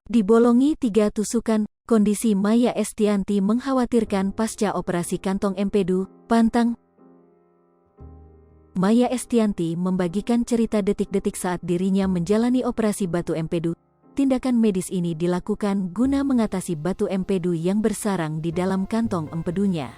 Dibolongi 3 tusukan, kondisi Maya Estianty mengkhawatirkan pasca operasi kantong empedu, pantang. Maya Estianty membagikan cerita detik-detik saat dirinya menjalani operasi batu empedu. Tindakan medis ini dilakukan guna mengatasi batu empedu yang bersarang di dalam kantong empedunya.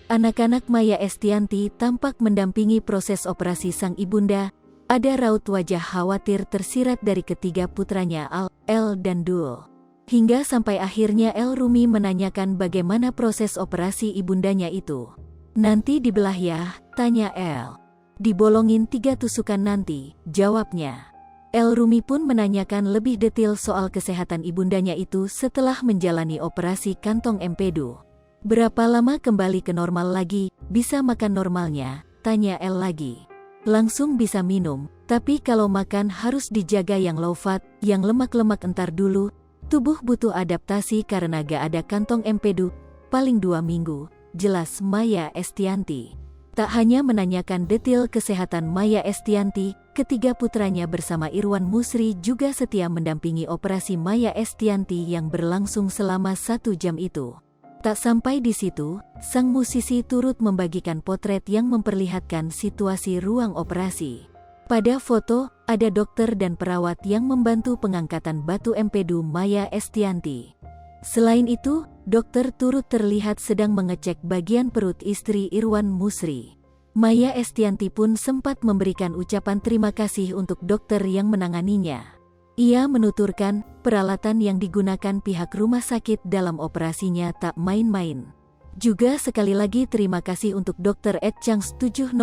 Anak-anak Maya Estianty tampak mendampingi proses operasi sang ibunda. Ada raut wajah khawatir tersirat dari ketiga putranya Al, El dan Dul. Hingga sampai akhirnya El Rumi menanyakan bagaimana proses operasi ibundanya itu. Nanti dibelah ya, tanya El. Dibolongin 3 tusukan nanti, jawabnya. El Rumi pun menanyakan lebih detail soal kesehatan ibundanya itu setelah menjalani operasi kantong empedu. Berapa lama kembali ke normal lagi, bisa makan normalnya, tanya El lagi. Langsung bisa minum, tapi kalau makan harus dijaga yang low fat, yang lemak-lemak entar dulu. Tubuh butuh adaptasi karena gak ada kantong empedu, paling 2 minggu, jelas Maya Estianty. Tak hanya menanyakan detail kesehatan Maya Estianty, ketiga putranya bersama Irwan Musri juga setia mendampingi operasi Maya Estianty yang berlangsung selama 1 jam itu. Tak sampai di situ, sang musisi turut membagikan potret yang memperlihatkan situasi ruang operasi. Pada foto, ada dokter dan perawat yang membantu pengangkatan batu empedu Maya Estianty. Selain itu, dokter turut terlihat sedang mengecek bagian perut istri Irwan Musri. Maya Estianty pun sempat memberikan ucapan terima kasih untuk dokter yang menanganinya. Ia menuturkan, peralatan yang digunakan pihak rumah sakit dalam operasinya tak main-main. Juga sekali lagi terima kasih untuk Dr. Ed Changs 707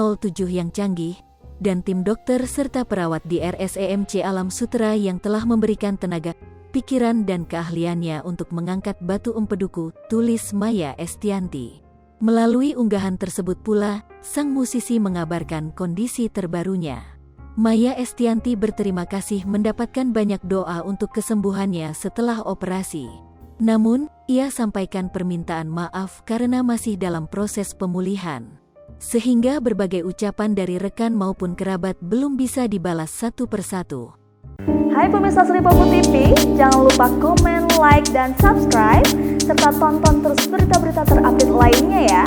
yang canggih, dan tim dokter serta perawat di RSEMC Alam Sutera yang telah memberikan tenaga, pikiran dan keahliannya untuk mengangkat batu empeduku, tulis Maya Estianty. Melalui unggahan tersebut pula, sang musisi mengabarkan kondisi terbarunya. Maya Estianty berterima kasih mendapatkan banyak doa untuk kesembuhannya setelah operasi. Namun, ia sampaikan permintaan maaf karena masih dalam proses pemulihan. Sehingga berbagai ucapan dari rekan maupun kerabat belum bisa dibalas satu persatu. Hai pemirsa Sri Popo TV, jangan lupa komen, like, dan subscribe, serta tonton terus berita-berita terupdate lainnya ya.